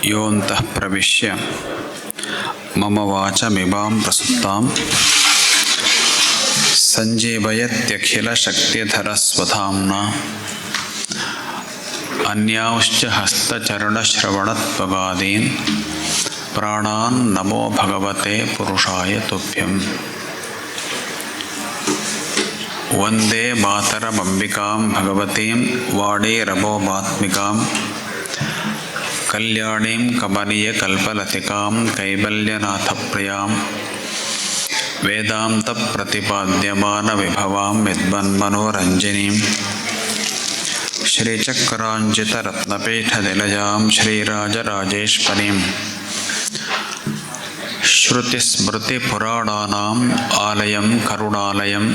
ಯೋಂತಃ ಪ್ರವಿಶ್ಯ ಮಮ ವಾಚಮಿಮಾಂ ಪ್ರಸುಪ್ತಾಂ ಸಂಜೀವಯತ್ಯಖಿಲಶಕ್ತಿಧರಸ್ವಧಾಮ್ನಾ ಅನ್ಯಾಂಶ್ಚ ಹಸ್ತಚರಣಶ್ರವಣತ್ವಗಾದೀನ್ ಪ್ರಾಣಾನ್ ನಮೋ ಭಗವತೆ ಪುರುಷಾಯ ತುಭ್ಯಂ. ವಂದೇ ಮಾತರಮಂಬಿಕಾಂ ಭಗವತೀಂ ವಾಣೀರಭೋಮಾತ್ಮಿಕಾಂ ಕಲ್ಯಾಣೀಂ ಕಮನೀಯಕಲ್ಪಲತಿಕಾಂ ಕೈವಲ್ಯನಾಥಪ್ರಿಯಾಂ ವೇದಾಂತ ಪ್ರತಿಪಾದ್ಯಮಾನ ವಿಭವಾಂ ವಿದ್ವನ್ಮನೋರಂಜನೀಂ ಶ್ರೀಚಕ್ರಾಂಚಿತರತ್ನಪೀಠನಿಲಯಾಂ ಶ್ರೀರಾಜರಾಜೇಶ್ವರೀಂ ಶ್ರುತಿಸ್ಮೃತಿಪುರಾಣಾನಾಂ ಆಲಯಂ ಕರುಣಾಲಯಂ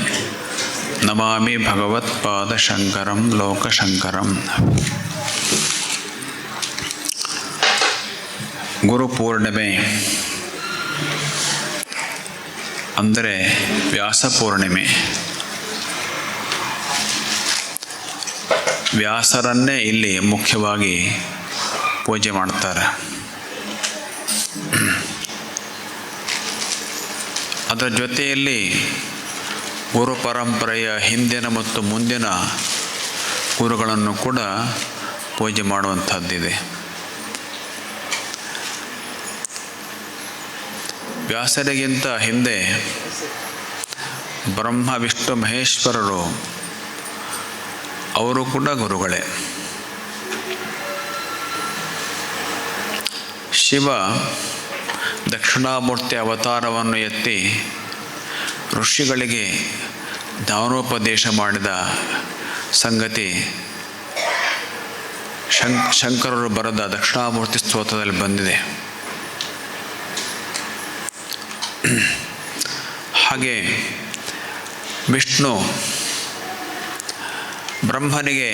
ನಮಾಮಿ ಭಗವತ್ಪಾದಶಂಕರಂ ಲೋಕಶಂಕರಂ. ಗುರುಪೂರ್ಣಿಮೆ ಅಂದರೆ ವ್ಯಾಸಪೂರ್ಣಿಮೆ. ವ್ಯಾಸರನ್ನೇ ಇಲ್ಲಿ ಮುಖ್ಯವಾಗಿ ಪೂಜೆ ಮಾಡ್ತಾರೆ. ಅದರ ಜೊತೆಯಲ್ಲಿ ಗುರು ಪರಂಪರೆಯ ಹಿಂದಿನ ಮತ್ತು ಮುಂದಿನ ಗುರುಗಳನ್ನು ಕೂಡ ಪೂಜೆ ಮಾಡುವಂಥದ್ದಿದೆ. ವ್ಯಾಸರಿಗಿಂತ ಹಿಂದೆ ಬ್ರಹ್ಮ ವಿಷ್ಣು ಮಹೇಶ್ವರರು ಅವರು ಕೂಡ ಗುರುಗಳೇ. ಶಿವ ದಕ್ಷಿಣಾಮೂರ್ತಿ ಅವತಾರವನ್ನು ಎತ್ತಿ ಋಷಿಗಳಿಗೆ ಜ್ಞಾನೋಪದೇಶ ಮಾಡಿದ ಸಂಗತಿ ಶಂಕರರು ಬರೆದ ದಕ್ಷಿಣಾಮೂರ್ತಿ ಸ್ತೋತ್ರದಲ್ಲಿ ಬಂದಿದೆ. ಹಾಗೆ ವಿಷ್ಣು ಬ್ರಹ್ಮನಿಗೆ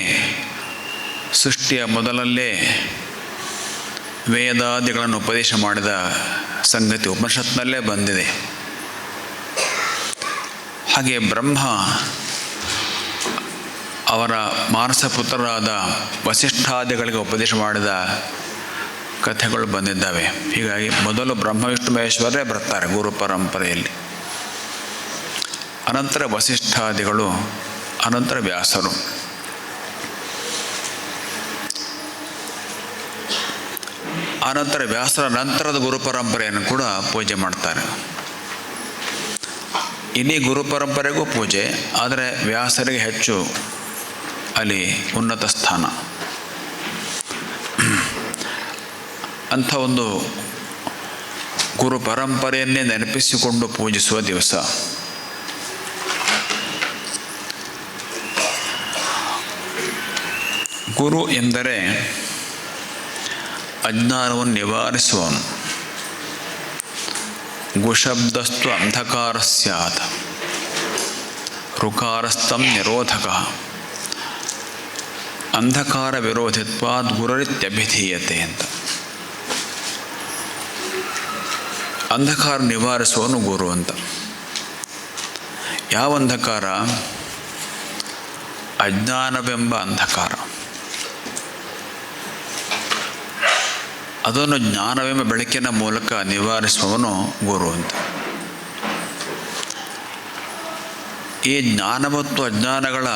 ಸೃಷ್ಟಿಯ ಮೊದಲಲ್ಲೇ ವೇದಾದಿಗಳನ್ನು ಉಪದೇಶ ಮಾಡಿದ ಸಂಗತಿ ಉಪನಿಷತ್ನಲ್ಲೇ ಬಂದಿದೆ. ಹಾಗೆ ಬ್ರಹ್ಮ ಅವರ ಮಾನಸ ಪುತ್ರರಾದ ವಸಿಷ್ಠಾದಿಗಳಿಗೆ ಉಪದೇಶ ಮಾಡಿದ ಕಥೆಗಳು ಬಂದಿದ್ದಾವೆ. ಹೀಗಾಗಿ ಮೊದಲು ಬ್ರಹ್ಮ ವಿಷ್ಣು ಮಹೇಶ್ವರರೇ ಬರ್ತಾರೆ ಗುರು ಪರಂಪರೆಯಲ್ಲಿ, ಅನಂತರ ವಸಿಷ್ಠಾದಿಗಳು, ಅನಂತರ ವ್ಯಾಸರು. ಅನಂತರ ವ್ಯಾಸರ ನಂತರದ ಗುರು ಪರಂಪರೆಯನ್ನು ಕೂಡ ಪೂಜೆ ಮಾಡ್ತಾರೆ. ಇಡೀ ಗುರು ಪರಂಪರೆಗೂ ಪೂಜೆ, ಆದರೆ ವ್ಯಾಸರಿಗೆ ಹೆಚ್ಚು ಅಲ್ಲಿ ಉನ್ನತ ಸ್ಥಾನ. ಅಂಥ ಒಂದು ಗುರು ಪರಂಪರೆಯನ್ನೇ ನೆನಪಿಸಿಕೊಂಡು ಪೂಜಿಸುವ ದಿವಸ. ಗುರು ಎಂದರೆ ಅಜ್ಞಾನವನ್ನು ನಿವಾರಿಸುವವನು. ಗುಶಬ್ದಸ್ತು ಅಂಧಕಾರ ಸ್ಯಾತ್ ಋಕಾರಸ್ಥಂ ನಿರೋಧಕ ಅಂಧಕಾರ ವಿರೋಧಿತ್ವಾದ್ ಗುರುರಿತ್ಯಭಿಧೀಯತೆ ಅಂತ. ಅಂಧಕಾರ ನಿವಾರಿಸುವವನು ಗುರು ಅಂತ. ಯಾವ ಅಂಧಕಾರ? ಅಜ್ಞಾನವೆಂಬ ಅಂಧಕಾರ. ಅದನ್ನು ಜ್ಞಾನವೆಂಬ ಬೆಳಕಿನ ಮೂಲಕ ನಿವಾರಿಸುವವನು ಗುರು ಅಂತ. ಈ ಜ್ಞಾನ ಮತ್ತು ಅಜ್ಞಾನಗಳ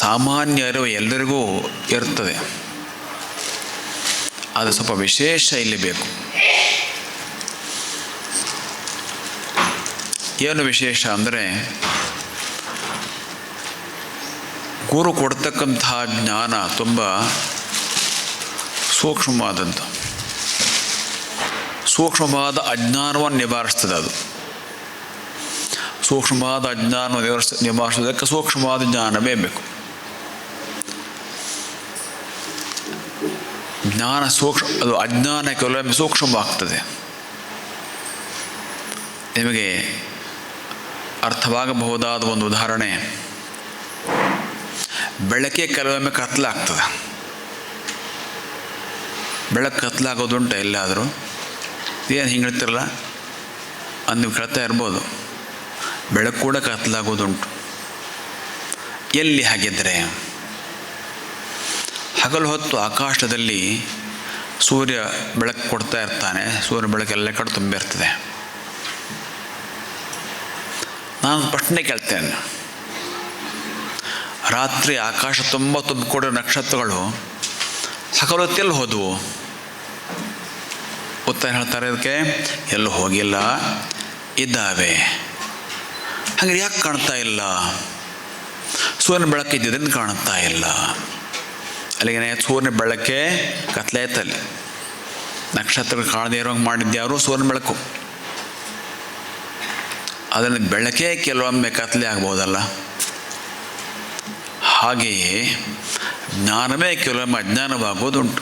ಸಾಮಾನ್ಯ ಅರಿವು ಎಲ್ಲರಿಗೂ ಇರ್ತದೆ. ಅದು ಸ್ವಲ್ಪ ವಿಶೇಷ ಇಲ್ಲಿ ಬೇಕು. ಏನು ವಿಶೇಷ ಅಂದರೆ, ಗುರು ಕೊಡ್ತಕ್ಕಂತಹ ಜ್ಞಾನ ತುಂಬ ಸೂಕ್ಷ್ಮವಾದದ್ದು. ಸೂಕ್ಷ್ಮವಾದ ಅಜ್ಞಾನವನ್ನು ನಿವಾರಿಸ್ತದೆ. ಅದು ಸೂಕ್ಷ್ಮವಾದ ಅಜ್ಞಾನವನ್ನು ನಿವಾರಿಸೋದಕ್ಕೆ ಸೂಕ್ಷ್ಮವಾದ ಜ್ಞಾನವೇ ಬೇಕು. ಜ್ಞಾನ ಅದು ಅಜ್ಞಾನ ಕೆಲವೊಮ್ಮೆ ಸೂಕ್ಷ್ಮವಾಗ್ತದೆ. ನಿಮಗೆ ಅರ್ಥವಾಗಬಹುದಾದ ಒಂದು ಉದಾಹರಣೆ, ಬೆಳಕೆ ಕೆಲವೊಮ್ಮೆ ಕತ್ತಲಾಗ್ತದೆ. ಬೆಳಕು ಕತ್ತಲಾಗೋದುಂಟ ಎಲ್ಲಾದರೂ? ಏನು ಹಿಂಗೆ ಹೇಳ್ತಿರಲ್ಲ ಅಂದು ನೀವು ಕೇಳ್ತಾ ಇರ್ಬೋದು. ಬೆಳಕು ಕೂಡ ಕತ್ತಲಾಗೋದುಂಟು. ಎಲ್ಲಿ ಹಾಗಿದ್ದರೆ? ಹಗಲು ಹೊತ್ತು ಆಕಾಶದಲ್ಲಿ ಸೂರ್ಯ ಬೆಳಕು ಕೊಡ್ತಾ ಇರ್ತಾನೆ, ಸೂರ್ಯ ಬೆಳಕೆಲ್ಲ ಕಡೆ ತುಂಬಿರ್ತದೆ. ನಾನು ಪ್ರಶ್ನೆ ಕೇಳ್ತೇನೆ, ರಾತ್ರಿ ಆಕಾಶ ತುಂಬ ತುಂಬಿಕೊಂಡಿರೋ ನಕ್ಷತ್ರಗಳು ಸಕಲೊತ್ತೆಲ್ಲಿ ಹೋದವು? ಉತ್ತರ ಹೇಳ್ತಾರೆ ಅದಕ್ಕೆ, ಎಲ್ಲೂ ಹೋಗಿಲ್ಲ, ಇದ್ದಾವೆ. ಹಾಗೆ ಯಾಕೆ ಕಾಣ್ತಾ ಇಲ್ಲ? ಸೂರ್ಯನ ಬೆಳಕಿದ್ದರಿಂದ ಕಾಣ್ತಾ ಇಲ್ಲ. ಅಲ್ಲಿಗೆ ಸೂರ್ಯನ ಬೆಳಕೆ ಕತ್ಲಾಯ್ತಲ್ಲಿ. ನಕ್ಷತ್ರಗಳು ಕಾಣದೇ ಇರೋಂಗೆ ಮಾಡಿದ್ಯಾರು? ಸೂರ್ಯನ ಬೆಳಕು. ಅದರಿಂದ ಬೆಳಕೇ ಕೆಲವೊಮ್ಮೆ ಕತ್ಲೆ ಆಗ್ಬೋದಲ್ಲ. ಹಾಗೆಯೇ ಜ್ಞಾನವೇ ಕೆಲವೊಮ್ಮೆ ಅಜ್ಞಾನವಾಗುವುದುಂಟು.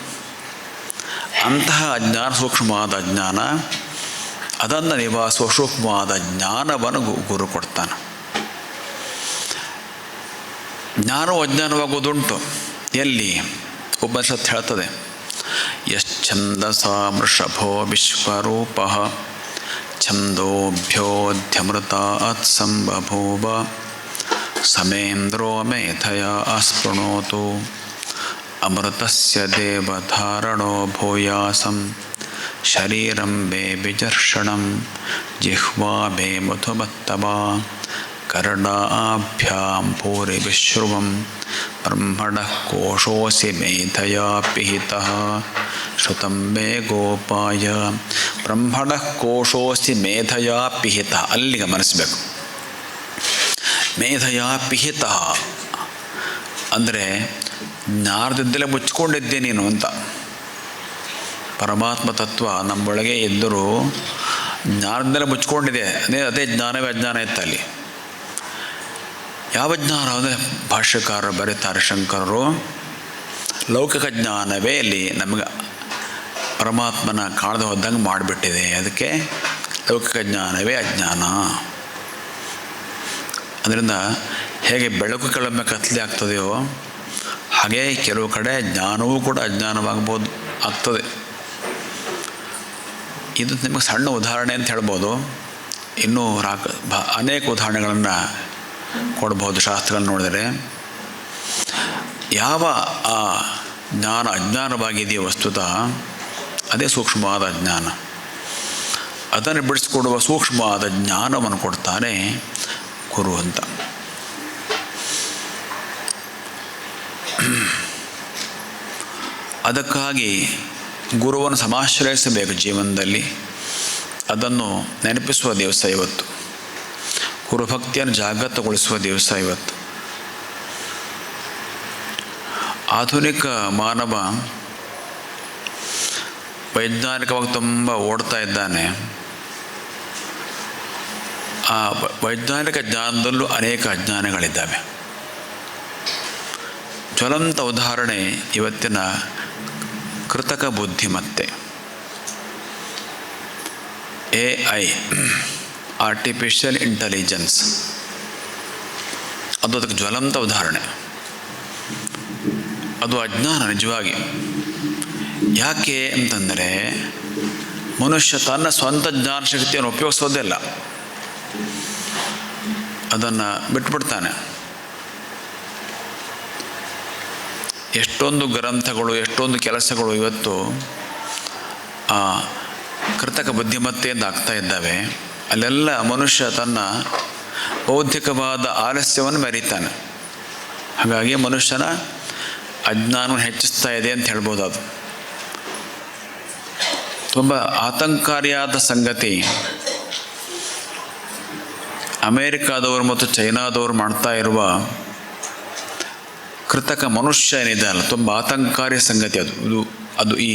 ಅಂತಹ ಅಜ್ಞಾನ, ಸೂಕ್ಷ್ಮವಾದ ಅಜ್ಞಾನ, ಅದನ್ನು ನಿವಾಸುವ ಸೂಕ್ಷ್ಮವಾದ ಜ್ಞಾನವನ್ನು ಗುರು ಕೊಡ್ತಾನೆ. ಜ್ಞಾನವು ಅಜ್ಞಾನವಾಗುವುದುಂಟು. ಎಲ್ಲಿ? ಉಪನಿಷತ್ತು ಹೇಳ್ತದೆ, ಯಶ್ಚಂದಸಾ ವೃಷಭೋ ವಿಶ್ವರೂಪ ಛಂದೋಭ್ಯೋಧ್ಯಮೃತಾತ್ ಸಂಬಭೂವ ಸಮೇಂದ್ರೋ ಮೇಧಯಾ ಅಸ್ಪೃಣೋತು ಅಮೃತಸ್ಯ ದೇವಧಾರಣೋ ಭೂಯಾಸಂ ಶರೀರಂ ವೇ ವಿಜರ್ಷಣಂ ಜಿಹ್ವಾ ವೇ ಮಧುಮತ್ತಮಾ ಕರ್ಣಾಭ್ಯಾಂ ಭೂರಿ ವಿಶ್ರುವಂ ಬ್ರಹ್ಮಣಃ ಕೋಶೋಸಿ ಮೇಧಯಾ ಪಿಹಿತಃ ಶ್ರುತಂ ಮೇ ಗೋಪಾಯ. ಬ್ರಹ್ಮಣಃ ಕೋಶೋಸಿ ಮೇಧಯಾ ಪಿಹಿತಃ, ಅಲ್ಲಿಗೆ ಮನಸ್ಬೇಕು. ಮೇಧಯಾ ಪಿಹಿತಃ ಅಂದರೆ ಜ್ಞಾನದಿಂದಲೇ ಮುಚ್ಕೊಂಡಿದ್ದೆ ನೀನು ಅಂತ. ಪರಮಾತ್ಮ ತತ್ವ ನಮ್ಮೊಳಗೆ ಇದ್ದರೂ ಜ್ಞಾನದಿಂದಲೇ ಮುಚ್ಕೊಂಡಿದೆ. ಅದೇ ಜ್ಞಾನವೇ ಅಜ್ಞಾನ ಇತ್ತಲ್ಲಿ. ಯಾವ ಜ್ಞಾನ ಅಂದರೆ ಭಾಷ್ಯಕಾರರು ಬರೀತಾರೆ, ಶಂಕರರು, ಲೌಕಿಕ ಜ್ಞಾನವೇ ಇಲ್ಲಿ ನಮಗೆ ಪರಮಾತ್ಮನ ಕಾಣದೆ ಹೋದಂಗೆ ಮಾಡಿಬಿಟ್ಟಿದೆ. ಅದಕ್ಕೆ ಲೌಕಿಕ ಜ್ಞಾನವೇ ಅಜ್ಞಾನ. ಅದರಿಂದ ಹೇಗೆ ಬೆಳಕು ಕೆಲವೊಮ್ಮೆ ಕತ್ತಲೆ ಆಗ್ತದೆಯೋ ಹಾಗೆ ಕೆಲವು ಕಡೆ ಜ್ಞಾನವೂ ಕೂಡ ಅಜ್ಞಾನವಾಗ್ಬೋದು, ಆಗ್ತದೆ. ಇದು ನಿಮಗೆ ಸಣ್ಣ ಉದಾಹರಣೆ ಅಂತ ಹೇಳ್ಬೋದು. ಇನ್ನೂ ಅನೇಕ ಉದಾಹರಣೆಗಳನ್ನು ಕೊಡ್ಬೋದು ಶಾಸ್ತ್ರಗಳನ್ನು ನೋಡಿದರೆ. ಯಾವ ಆ ಜ್ಞಾನ ಅಜ್ಞಾನವಾಗಿದೆಯೋ ವಸ್ತುತಃ ಅದೇ ಸೂಕ್ಷ್ಮವಾದ ಜ್ಞಾನ. ಅದನ್ನು ಬಿಡಿಸಿಕೊಡುವ ಸೂಕ್ಷ್ಮವಾದ ಜ್ಞಾನವನ್ನು ಕೊಡ್ತಾನೆ ಗುರು ಅಂತ. ಅದಕ್ಕಾಗಿ ಗುರುವನ್ನು ಸಮಾಶ್ರಯಿಸಬೇಕು ಜೀವನದಲ್ಲಿ. ಅದನ್ನು ನೆನಪಿಸುವ ದಿವಸ ಇವತ್ತು. ಗುರುಭಕ್ತಿಯನ್ನು ಜಾಗೃತಗೊಳಿಸುವ ದಿವಸ ಇವತ್ತು. ಆಧುನಿಕ ಮಾನವ ವೈಜ್ಞಾನಿಕವಾಗಿ ತುಂಬ ಓಡ್ತಾ ಇದ್ದಾನೆ. ಆ ವೈಜ್ಞಾನಿಕ ಜ್ಞಾನದಲ್ಲೂ ಅನೇಕ ಅಜ್ಞಾನಗಳಿದ್ದಾವೆ. ಜ್ವಲಂತ ಉದಾಹರಣೆ ಇವತ್ತಿನ ಕೃತಕ ಬುದ್ಧಿಮತ್ತೆ, AI, ಆರ್ಟಿಫಿಷಿಯಲ್ ಇಂಟೆಲಿಜೆನ್ಸ್. ಅದು ಅದಕ್ಕೆ ಜ್ವಲಂತ ಉದಾಹರಣೆ. ಅದು ಅಜ್ಞಾನ ನಿಜವಾಗಿ. ಯಾಕೆ ಅಂತಂದರೆ ಮನುಷ್ಯ ತನ್ನ ಸ್ವಂತ ಜ್ಞಾನ ಶಕ್ತಿಯನ್ನು ಉಪಯೋಗಿಸೋದಿಲ್ಲ, ಅದನ್ನು ಬಿಟ್ಬಿಡ್ತಾನೆ. ಎಷ್ಟೊಂದು ಗ್ರಂಥಗಳು, ಎಷ್ಟೊಂದು ಕೆಲಸಗಳು ಇವತ್ತು ಕೃತಕ ಬುದ್ಧಿಮತ್ತೆಯಿಂದ ಆಗ್ತಾ ಇದ್ದಾವೆ. ಅಲ್ಲೆಲ್ಲ ಮನುಷ್ಯ ತನ್ನ ಬೌದ್ಧಿಕವಾದ ಆಲಸ್ಯವನ್ನು ಮೆರೀತಾನೆ. ಹಾಗಾಗಿ ಮನುಷ್ಯನ ಅಜ್ಞಾನವನ್ನು ಹೆಚ್ಚಿಸ್ತಾ ಇದೆ ಅಂತ ಹೇಳ್ಬೋದು. ಅದು ತುಂಬ ಆತಂಕಕಾರಿಯಾದ ಸಂಗತಿ. ಅಮೇರಿಕಾದವರು ಮತ್ತು ಚೈನಾದವರು ಮಾಡ್ತಾ ಇರುವ ಕೃತಕ ಮನುಷ್ಯ ಏನಿದೆ ಅಲ್ಲ, ತುಂಬ ಆತಂಕಕಾರಿ ಸಂಗತಿ ಅದು. ಅದು ಈ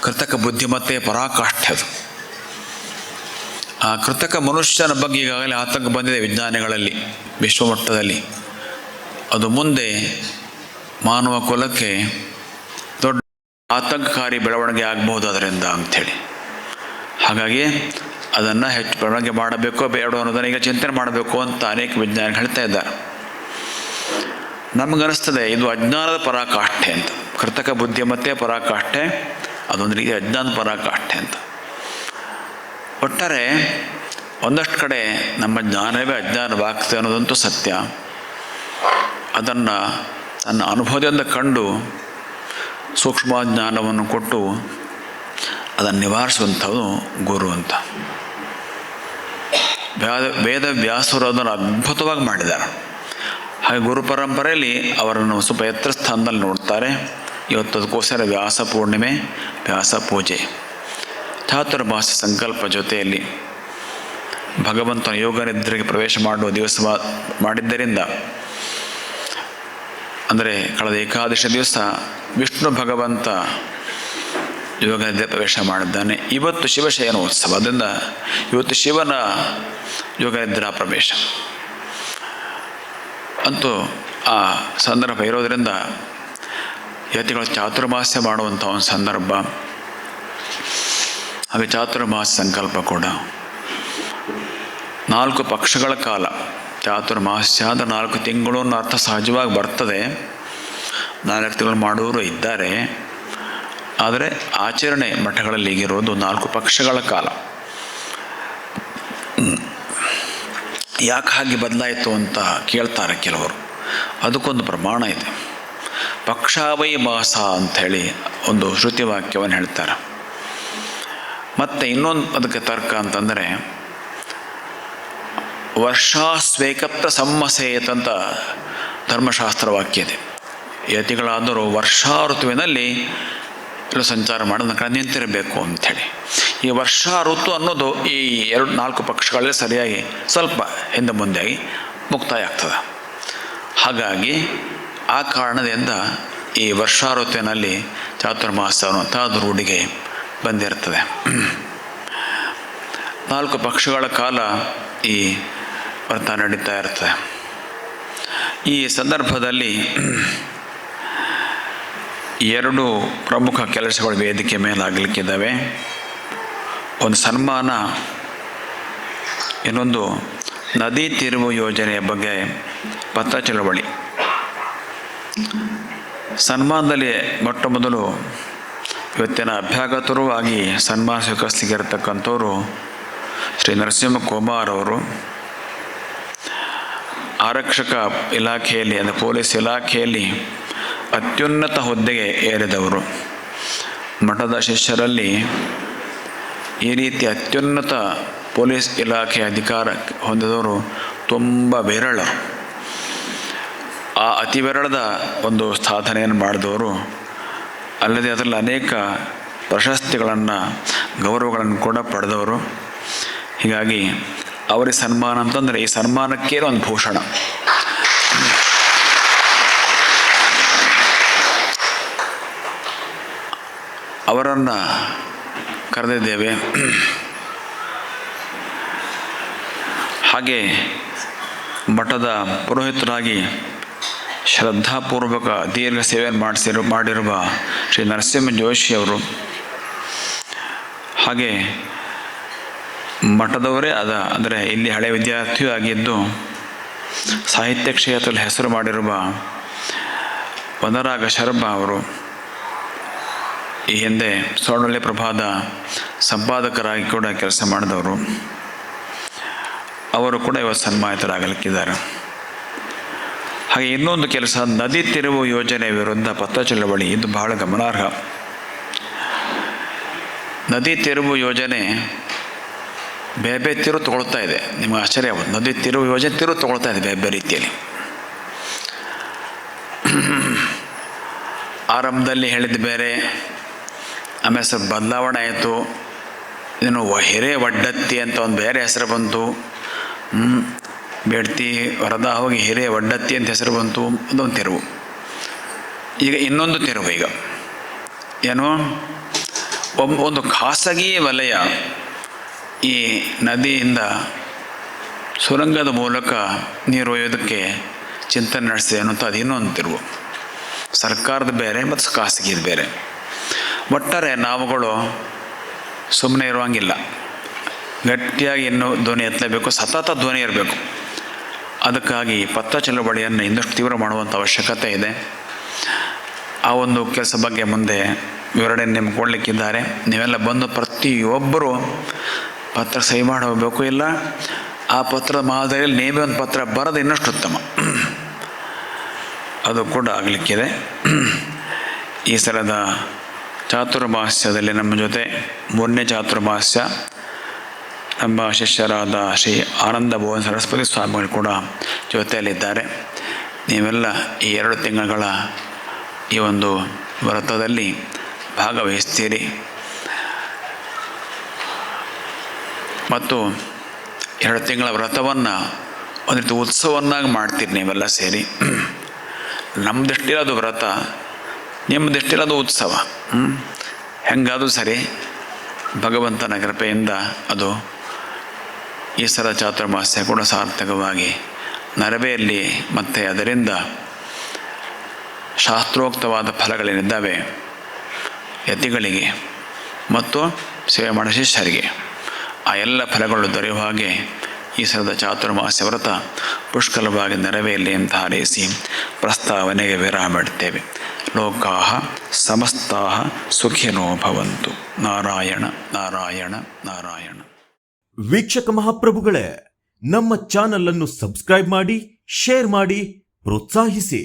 ಕೃತಕ ಬುದ್ಧಿಮತ್ತೆಯ ಪರಾಕಾಷ್ಠೆ. ಅದು ಆ ಕೃತಕ ಮನುಷ್ಯನ ಬಗ್ಗೆ ಈಗಾಗಲೇ ಆತಂಕ ಬಂದಿದೆ ವಿಜ್ಞಾನಿಗಳಲ್ಲಿ, ವಿಶ್ವಮಟ್ಟದಲ್ಲಿ. ಅದು ಮುಂದೆ ಮಾನವ ಕುಲಕ್ಕೆ ದೊಡ್ಡ ಆತಂಕಕಾರಿ ಬೆಳವಣಿಗೆ ಆಗಬಹುದು ಅದರಿಂದ ಅಂಥೇಳಿ. ಹಾಗಾಗಿ ಅದನ್ನು ಹೆಚ್ಚು ಬೆಳವಣಿಗೆ ಮಾಡಬೇಕೋ ಬೇಡ ಅನ್ನೋದನ್ನು ಈಗ ಚಿಂತನೆ ಮಾಡಬೇಕು ಅಂತ ಅನೇಕ ವಿಜ್ಞಾನಿಗಳು ಹೇಳ್ತಾ ಇದ್ದಾರೆ. ನಮಗನಿಸ್ತದೆ ಇದು ಅಜ್ಞಾನದ ಪರಾಕಾಷ್ಠೆ ಅಂತ. ಕೃತಕ ಬುದ್ಧಿಮತ್ತೆ ಪರಾಕಾಷ್ಠೆ, ಅದೊಂದು ರೀತಿ ಅಜ್ಞಾನದ ಪರಾಕಾಷ್ಠೆ ಅಂತ. ಒಟ್ಟಾರೆ ಒಂದಷ್ಟು ಕಡೆ ನಮ್ಮ ಜ್ಞಾನವೇ ಅಜ್ಞಾನವಾಗ್ತದೆ ಅನ್ನೋದಂತೂ ಸತ್ಯ. ಅದನ್ನು ತನ್ನ ಅನುಭವದಿಂದ ಕಂಡು ಸೂಕ್ಷ್ಮ ಜ್ಞಾನವನ್ನು ಕೊಟ್ಟು ಅದನ್ನು ನಿವಾರಿಸುವಂಥದ್ದು ಗುರು ಅಂತ. ವೇದ ವ್ಯಾಸರು ಅದನ್ನು ಅದ್ಭುತವಾಗಿ ಮಾಡಿದ್ದಾರೆ. ಹಾಗೆ ಗುರು ಪರಂಪರೆಯಲ್ಲಿ ಅವರನ್ನು ಸ್ವಲ್ಪ ಎತ್ತರ ಸ್ಥಾನದಲ್ಲಿ ನೋಡ್ತಾರೆ. ಇವತ್ತು ಅದಕ್ಕೋಸ್ಕರ ವ್ಯಾಸ ಪೂರ್ಣಿಮೆ, ವ್ಯಾಸ ಪೂಜೆ. ಚಾತುರ್ಮಾಸ ಸಂಕಲ್ಪ ಜೊತೆಯಲ್ಲಿ ಭಗವಂತನ ಯೋಗ ನಿದ್ರೆಗೆ ಪ್ರವೇಶ ಮಾಡುವ ದಿವಸ ಮಾಡಿದ್ದರಿಂದ, ಅಂದರೆ ಕಳೆದ ಏಕಾದಶಿ ದಿವಸ ವಿಷ್ಣು ಭಗವಂತ ಯೋಗ ನಿದ್ರೆ ಪ್ರವೇಶ ಮಾಡಿದ್ದಾನೆ. ಇವತ್ತು ಶಿವಶಯನ ಉತ್ಸವ, ಅದರಿಂದ ಇವತ್ತು ಶಿವನ ಯೋಗ ನಿದ್ರಾ ಪ್ರವೇಶ ಅಂತೂ ಆ ಸಂದರ್ಭ ಇರೋದರಿಂದ ಯತಿಗಳು ಚಾತುರ್ಮಾಸ್ಯ ಮಾಡುವಂಥ ಒಂದು ಸಂದರ್ಭ. ಹಾಗೆ ಚಾತುರ್ಮಾಸ ಸಂಕಲ್ಪ ಕೂಡ 4 ಪಕ್ಷಗಳ ಕಾಲ. ಚಾತುರ್ಮಾಸ್ಯ ಆದ 4 ತಿಂಗಳು ಅನ್ನೋ ಅರ್ಥ ಸಹಜವಾಗಿ ಬರ್ತದೆ. 4 ತಿಂಗಳು ಮಾಡುವವರು ಇದ್ದಾರೆ. ಆದರೆ ಆಚರಣೆ ಮಠಗಳಲ್ಲಿ ಈಗಿರೋದು 4 ಪಕ್ಷಗಳ ಕಾಲ. ಯಾಕೆ ಹಾಗೆ ಬದಲಾಯಿತು ಅಂತ ಕೇಳ್ತಾರೆ ಕೆಲವರು. ಅದಕ್ಕೊಂದು ಪ್ರಮಾಣ ಇದೆ. ಪಕ್ಷಾವೈ ಮಾಸ ಅಂಥೇಳಿ ಒಂದು ಶ್ರುತಿ ವಾಕ್ಯವನ್ನು ಹೇಳ್ತಾರೆ. ಮತ್ತು ಇನ್ನೊಂದು ಅದಕ್ಕೆ ತರ್ಕ ಅಂತಂದರೆ, ವರ್ಷಾಸ್ವೇಕತ್ರ ಸಮ್ಮಸೇತ್ ಅಂತ ಧರ್ಮಶಾಸ್ತ್ರ ವಾಕ್ಯ ಇದೆ. ಯತಿಗಳಾದರೂ ವರ್ಷಾ ಋತುವಿನಲ್ಲಿ ಸಂಚಾರ ಮಾಡೋದನ್ನ ಕಡೆ ನಿಂತಿರಬೇಕು ಅಂಥೇಳಿ. ಈ ವರ್ಷಾ ಋತು ಅನ್ನೋದು ಈ 4 ಪಕ್ಷಗಳಲ್ಲಿ ಸರಿಯಾಗಿ ಸ್ವಲ್ಪ ಹಿಂದೆ ಮುಂದೆಯಾಗಿ ಮುಕ್ತಾಯ ಆಗ್ತದೆ. ಹಾಗಾಗಿ ಆ ಕಾರಣದಿಂದ ಈ ವರ್ಷಾ ಋತುವಿನಲ್ಲಿ ಚಾತುರ್ಮಾಸ ಅನ್ನುವಂಥದ್ದು ರೂಢಿಗೆ ಬಂದಿರ್ತದೆ. 4 ಪಕ್ಷಗಳ ಕಾಲ ಈ ವ್ರತ ನಡೀತಾ ಇರ್ತದೆ. ಈ ಸಂದರ್ಭದಲ್ಲಿ 2 ಪ್ರಮುಖ ಕೆಲಸಗಳು ವೇದಿಕೆ ಮೇಲಾಗಲಿಕ್ಕಿದ್ದಾವೆ. ಒಂದು ಸನ್ಮಾನ, ಇನ್ನೊಂದು ನದಿ ತಿರುವು ಯೋಜನೆಯ ಬಗ್ಗೆ ಪತ್ರ ಚಳವಳಿ. ಸನ್ಮಾನದಲ್ಲಿ ಮೊಟ್ಟ ಮೊದಲು ಇವತ್ತಿನ ಅಭ್ಯಾಗತರೂ ಆಗಿ ಸನ್ಮಾನ ಸ್ವೀಕರಿಸಲಿಕ್ಕಿರತಕ್ಕಂಥವರು ಶ್ರೀ ನರಸಿಂಹ ಕುಮಾರ್ ಅವರು. ಆರಕ್ಷಕ ಇಲಾಖೆಯಲ್ಲಿ, ಅಂದರೆ ಪೊಲೀಸ್ ಇಲಾಖೆಯಲ್ಲಿ ಅತ್ಯುನ್ನತ ಹುದ್ದೆಗೆ ಏರಿದವರು. ಮಠದ ಶಿಷ್ಯರಲ್ಲಿ ಈ ರೀತಿ ಅತ್ಯುನ್ನತ ಪೊಲೀಸ್ ಇಲಾಖೆ ಅಧಿಕಾರ ಹೊಂದಿದವರು ತುಂಬ ವಿರಳರು. ಆ ಅತಿ ವಿರಳದ ಒಂದು ಸಾಧನೆಯನ್ನು ಮಾಡಿದವರು. ಅಲ್ಲದೆ ಅದರಲ್ಲಿ ಅನೇಕ ಪ್ರಶಸ್ತಿಗಳನ್ನು, ಗೌರವಗಳನ್ನು ಕೂಡ ಪಡೆದವರು. ಹೀಗಾಗಿ ಅವರಿಗೆ ಸನ್ಮಾನ ಅಂತಂದರೆ ಈ ಸನ್ಮಾನಕ್ಕೆ ಒಂದು ಭೂಷಣ. ಅವರನ್ನು ಕರೆದಿದ್ದೇವೆ. ಹಾಗೆ ಮಠದ ಪುರೋಹಿತರಾಗಿ ಶ್ರದ್ಧಾಪೂರ್ವಕ ದೀರ್ಘ ಸೇವೆಯನ್ನು ಮಾಡಿರುವ ಶ್ರೀ ನರಸಿಂಹ ಜೋಶಿಯವರು, ಹಾಗೆ ಮಠದವರೇ ಅಂದರೆ ಇಲ್ಲಿ ಹಳೆ ವಿದ್ಯಾರ್ಥಿಯೂ ಆಗಿದ್ದು ಸಾಹಿತ್ಯ ಕ್ಷೇತ್ರದಲ್ಲಿ ಹೆಸರು ಮಾಡಿರುವ ವನರಾಗ ಶರ್ಮ ಅವರು, ಈ ಹಿಂದೆ ಸ್ವರ್ಣಲೆ ಪ್ರಭಾದ ಸಂಪಾದಕರಾಗಿ ಕೂಡ ಕೆಲಸ ಮಾಡಿದವರು, ಅವರು ಕೂಡ ಇವತ್ತು ಸನ್ಮಾನಿತರಾಗಲಿಕ್ಕಿದ್ದಾರೆ. ಹಾಗೆ ಇನ್ನೊಂದು ಕೆಲಸ, ನದಿ ತಿರುವು ಯೋಜನೆ ವಿರುದ್ಧ ಪತ್ರ ಚಳವಳಿ. ಇದು ಬಹಳ ಗಮನಾರ್ಹ. ನದಿ ತಿರುವು ಯೋಜನೆ ಬೇರೆ ಬೇರೆ ತಿರುವು ತಗೊಳ್ತಾ ಇದೆ. ನಿಮಗೆ ಆಶ್ಚರ್ಯ ಆಗುತ್ತೆ. ನದಿ ತಿರುವು ಯೋಜನೆ ತಿರುವು ತಗೊಳ್ತಾ ಇದೆ ಬೇರೆ ಬೇರೆ ರೀತಿಯಲ್ಲಿ. ಆರಂಭದಲ್ಲಿ ಹೇಳಿದ್ದು ಬೇರೆ, ಆಮೇಲೆ ಸ್ವಲ್ಪ ಬದಲಾವಣೆ ಆಯಿತು. ಇದನ್ನು ಹಿರೇ ಒಡ್ಡತ್ತಿ ಅಂತ ಒಂದು ಬೇರೆ ಹೆಸರು ಬಂತು. ಬೇಡ್ತಿ ವರದಾ ಹೋಗಿ ಹಿರೇ ಒಡ್ಡತ್ತಿ ಅಂತ ಹೆಸರು ಬಂತು. ಅದೊಂದು ತಿರುವು. ಈಗ ಇನ್ನೊಂದು ತಿರುವು. ಈಗ ಏನು, ಒಂದು ಖಾಸಗಿ ವಲಯ ಈ ನದಿಯಿಂದ ಸುರಂಗದ ಮೂಲಕ ನೀರು ಒಯ್ಯೋದಕ್ಕೆ ಚಿಂತನೆ ನಡೆಸಿದೆ ಅನ್ನೋಂಥ ಅದು ಇನ್ನೊಂದು ತಿರುವು. ಸರ್ಕಾರದ ಬೇರೆ ಮತ್ತು ಖಾಸಗಿದು ಬೇರೆ. ಒಟ್ಟಾರೆ ನಾವುಗಳು ಸುಮ್ಮನೆ ಇರುವಂಗಿಲ್ಲ. ಗಟ್ಟಿಯಾಗಿ ಇನ್ನೂ ಧ್ವನಿ ಎತ್ತಲೇಬೇಕು, ಸತತ ಧ್ವನಿ ಇರಬೇಕು. ಅದಕ್ಕಾಗಿ ಪತ್ರ ಚಳವಳಿಯನ್ನು ಇನ್ನಷ್ಟು ತೀವ್ರ ಮಾಡುವಂಥ ಅವಶ್ಯಕತೆ ಇದೆ. ಆ ಒಂದು ಕೆಲಸ ಬಗ್ಗೆ ಮುಂದೆ ವಿವರಣೆ ನಿಮ್ಗೆ ಕೊಡಲಿಕ್ಕಿದ್ದಾರೆ. ನೀವೆಲ್ಲ ಬಂದು ಪ್ರತಿಯೊಬ್ಬರು ಪತ್ರ ಸಹಿ ಮಾಡಿ ಹೋಗಬೇಕು. ಇಲ್ಲ ಆ ಪತ್ರದ ಮಾದರಿಯಲ್ಲಿ ನೀವೇ ಒಂದು ಪತ್ರ ಬರೋದು ಇನ್ನಷ್ಟು ಉತ್ತಮ. ಅದು ಕೂಡ ಆಗಲಿಕ್ಕಿದೆ. ಈ ಸಲದ ಚಾತುರ್ಮಾಸ್ಯದಲ್ಲಿ ನಮ್ಮ ಜೊತೆ 3ನೇ ಚಾತುರ್ಮಾಸ್ಯ ನಮ್ಮ ಶಿಷ್ಯರಾದ ಶ್ರೀ ಆನಂದ ಭುವನ ಸರಸ್ವತಿ ಸ್ವಾಮಿಗಳು ಕೂಡ ಜೊತೆಯಲ್ಲಿದ್ದಾರೆ. ನೀವೆಲ್ಲ ಈ 2 ತಿಂಗಳ ಈ ಒಂದು ವ್ರತದಲ್ಲಿ ಭಾಗವಹಿಸ್ತೀರಿ ಮತ್ತು 2 ತಿಂಗಳ ವ್ರತವನ್ನು ಒಂದು ರೀತಿ ಉತ್ಸವನ್ನಾಗಿ ಮಾಡ್ತೀರಿ ನೀವೆಲ್ಲ ಸೇರಿ. ನಮ್ಮ ದೃಷ್ಟಿಲಿ ಅದು ವ್ರತ, ನಿಮ್ಮ ದೃಷ್ಟಿಲಿ ಅದು ಉತ್ಸವ. ಹೆಂಗಾದರೂ ಸರಿ, ಭಗವಂತನ ಕೃಪೆಯಿಂದ ಅದು ಈ ಸಲ ಚಾತುರ್ಮಾಸ್ಯ ಕೂಡ ಸಾರ್ಥಕವಾಗಿ ನೆರವೇರಲಿ. ಮತ್ತು ಅದರಿಂದ ಶಾಸ್ತ್ರೋಕ್ತವಾದ ಫಲಗಳೇನಿದ್ದಾವೆ ಯತಿಗಳಿಗೆ ಮತ್ತು ಸೇವೆ ಮಾಡೋ ಶಿಷ್ಯರಿಗೆ, ಆ ಎಲ್ಲ ಫಲಗಳು ದೊರೆಯುವ ಹಾಗೆ ಈ ಸಲದ ಚಾತುರ್ಮಾಸ್ಯ ವ್ರತ ಪುಷ್ಕಲವಾಗಿ ನೆರವೇರಲಿ ಅಂತ ಹಾರೈಸಿ ಪ್ರಸ್ತಾವನೆಗೆ ವಿರಾಮ ಇಡ್ತೇವೆ. ಲೋಕಾಃ ಸಮಸ್ತಾಃ ಸುಖಿನೋ ಭವಂತು. ನಾರಾಯಣ ನಾರಾಯಣ ನಾರಾಯಣ. ವೀಕ್ಷಕ ಮಹಾಪ್ರಭುಗಳೇ, ನಮ್ಮ ಚಾನಲ್ ಅನ್ನು ಸಬ್ಸ್ಕ್ರೈಬ್ ಮಾಡಿ, ಶೇರ್ ಮಾಡಿ, ಪ್ರೋತ್ಸಾಹಿಸಿ.